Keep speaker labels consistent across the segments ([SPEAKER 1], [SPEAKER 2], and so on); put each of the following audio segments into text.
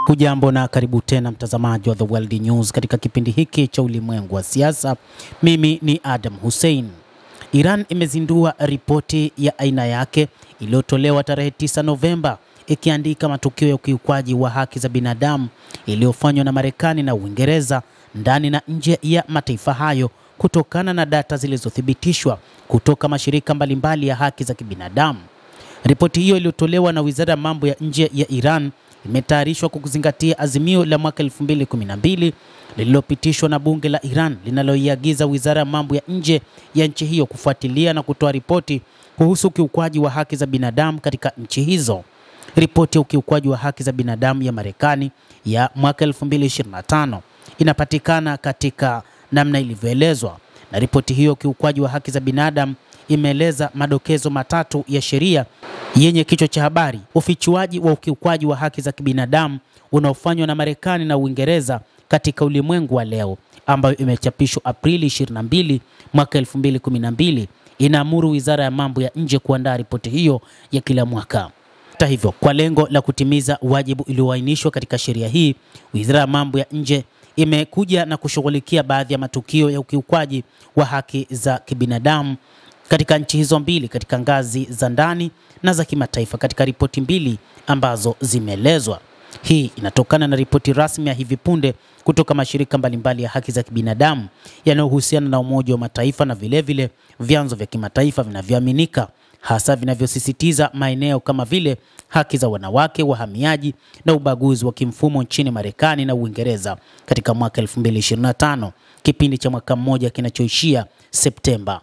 [SPEAKER 1] Hujambo na karibu tena mtazamaji wa The World News katika kipindi hiki cha ulimwengu wa siasa. Mimi ni Adam Hussein. Iran imezindua ripoti ya aina yake iliyotolewa tarehe 9 Novemba ikiandika matukio ya ukiukwaji wa haki za binadamu iliyofanywa na Marekani na Uingereza ndani na nje ya mataifa hayo kutokana na data zilizothibitishwa kutoka mashirika mbalimbali ya haki za kibinadamu. Ripoti hiyo iliyotolewa na Wizara ya Mambo ya Nje ya Iran imetayarishwa kwa kuzingatia azimio la mwaka 2012 lililopitishwa na bunge la Iran linaloiagiza Wizara ya Mambo ya Nje ya nchi hiyo kufuatilia na kutoa ripoti kuhusu ukiukwaji wa haki za binadamu katika nchi hizo. Ripoti ya ukiukwaji wa haki za binadamu ya Marekani ya mwaka 2025 inapatikana katika namna ilivyoelezwa, na ripoti hiyo ukiukwaji wa haki za binadamu imeeleza madokezo matatu ya sheria yenye kichwa cha habari: ufichuaji wa ukiukwaji wa haki za kibinadamu unaofanywa na Marekani na Uingereza katika ulimwengu wa leo, ambayo imechapishwa Aprili 22 mwaka 2012. Inaamuru Wizara ya Mambo ya Nje kuandaa ripoti hiyo ya kila mwaka. Hata hivyo, kwa lengo la kutimiza wajibu ulioainishwa katika sheria hii, Wizara ya Mambo ya Nje imekuja na kushughulikia baadhi ya matukio ya ukiukwaji wa haki za kibinadamu katika nchi hizo mbili katika ngazi za ndani na za kimataifa katika ripoti mbili ambazo zimeelezwa. Hii inatokana na ripoti rasmi ya hivi punde kutoka mashirika mbalimbali ya haki za kibinadamu yanayohusiana na Umoja wa Mataifa na vilevile vyanzo vya kimataifa vinavyoaminika, hasa vinavyosisitiza maeneo kama vile haki za wanawake, wahamiaji na ubaguzi wa kimfumo nchini Marekani na Uingereza katika mwaka 2025, kipindi cha mwaka mmoja kinachoishia Septemba.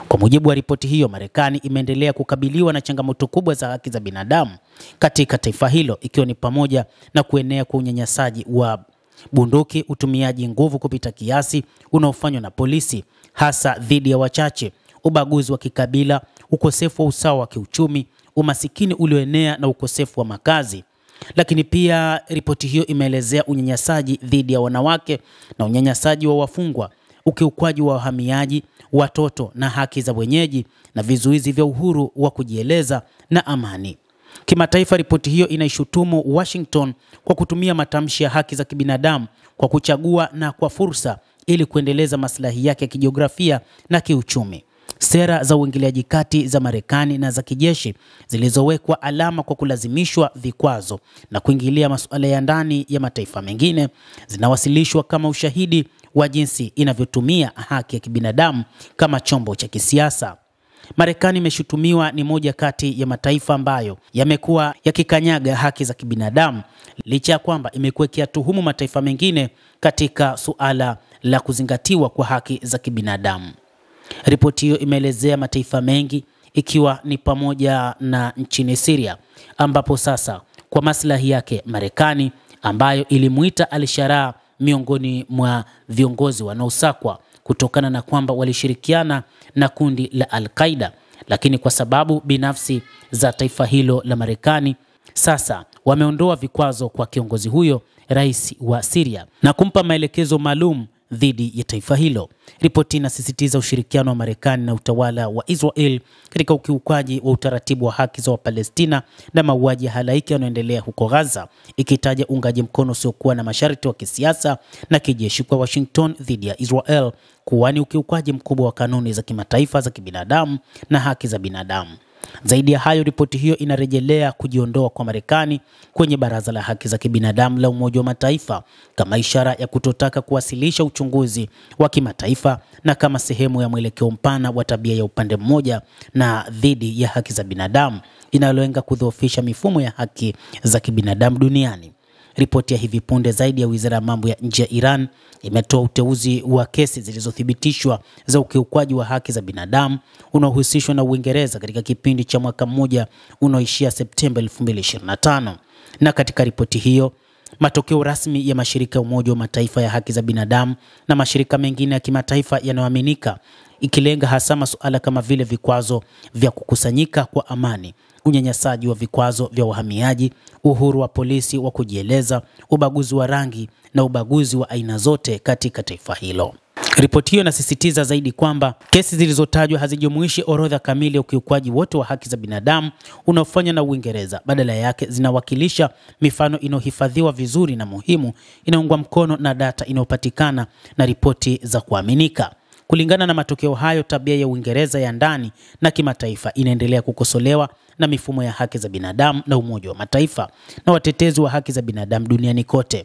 [SPEAKER 1] Kwa mujibu wa ripoti hiyo, Marekani imeendelea kukabiliwa na changamoto kubwa za haki za binadamu katika taifa hilo, ikiwa ni pamoja na kuenea kwa unyanyasaji wa bunduki, utumiaji nguvu kupita kiasi unaofanywa na polisi hasa dhidi ya wachache, ubaguzi wa kikabila, ukosefu wa usawa wa kiuchumi, umasikini ulioenea na ukosefu wa makazi. Lakini pia ripoti hiyo imeelezea unyanyasaji dhidi ya wanawake na unyanyasaji wa wafungwa, ukiukwaji wa wahamiaji, watoto na haki za wenyeji, na vizuizi vya uhuru wa kujieleza na amani. Kimataifa, ripoti hiyo inaishutumu Washington kwa kutumia matamshi ya haki za kibinadamu kwa kuchagua na kwa fursa ili kuendeleza maslahi yake ya kijiografia na kiuchumi. Sera za uingiliaji kati za Marekani na za kijeshi zilizowekwa alama kwa kulazimishwa vikwazo na kuingilia masuala ya ndani ya mataifa mengine zinawasilishwa kama ushahidi wa jinsi inavyotumia haki ya kibinadamu kama chombo cha kisiasa. Marekani imeshutumiwa ni moja kati ya mataifa ambayo yamekuwa yakikanyaga haki za kibinadamu, licha ya kwamba imekuwa ikiyatuhumu mataifa mengine katika suala la kuzingatiwa kwa haki za kibinadamu. Ripoti hiyo imeelezea mataifa mengi ikiwa ni pamoja na nchini Syria, ambapo sasa kwa maslahi yake Marekani ambayo ilimuita Al-Sharaa miongoni mwa viongozi wanaosakwa kutokana na kwamba walishirikiana na kundi la Al-Qaeda, lakini kwa sababu binafsi za taifa hilo la Marekani sasa wameondoa vikwazo kwa kiongozi huyo, rais wa Syria, na kumpa maelekezo maalum dhidi ya taifa hilo. Ripoti inasisitiza ushirikiano wa Marekani na utawala wa Israel katika ukiukaji wa utaratibu wa haki za Wapalestina na mauaji ya halaiki yanayoendelea huko Gaza, ikitaja uungaji mkono usiokuwa na masharti wa kisiasa na kijeshi kwa Washington dhidi ya Israel kuwa ni ukiukaji mkubwa wa kanuni za kimataifa za kibinadamu na haki za binadamu. Zaidi ya hayo, ripoti hiyo inarejelea kujiondoa kwa Marekani kwenye Baraza la Haki za Kibinadamu la Umoja wa Mataifa kama ishara ya kutotaka kuwasilisha uchunguzi wa kimataifa na kama sehemu ya mwelekeo mpana wa tabia ya upande mmoja na dhidi ya haki za binadamu inayolenga kudhoofisha mifumo ya haki za kibinadamu duniani. Ripoti ya hivi punde zaidi ya Wizara ya Mambo ya Nje ya Iran imetoa uteuzi wa kesi zilizothibitishwa za ukiukwaji wa haki za binadamu unaohusishwa na Uingereza katika kipindi cha mwaka mmoja unaoishia Septemba 2025. Na katika ripoti hiyo, matokeo rasmi ya mashirika ya Umoja wa Mataifa ya haki za binadamu na mashirika mengine ya kimataifa yanayoaminika, ikilenga hasa masuala kama vile vikwazo vya kukusanyika kwa amani, unyanyasaji wa vikwazo vya wahamiaji, uhuru wa polisi wa kujieleza, ubaguzi wa rangi na ubaguzi wa aina zote katika taifa hilo. Ripoti hiyo inasisitiza zaidi kwamba kesi zilizotajwa hazijumuishi orodha kamili ya ukiukwaji wote wa haki za binadamu unaofanywa na Uingereza. Badala yake zinawakilisha mifano inayohifadhiwa vizuri na muhimu, inaungwa mkono na data inayopatikana na ripoti za kuaminika. Kulingana na matokeo hayo, tabia ya Uingereza ya ndani na kimataifa inaendelea kukosolewa na mifumo ya haki za binadamu na Umoja wa Mataifa na watetezi wa haki za binadamu duniani kote.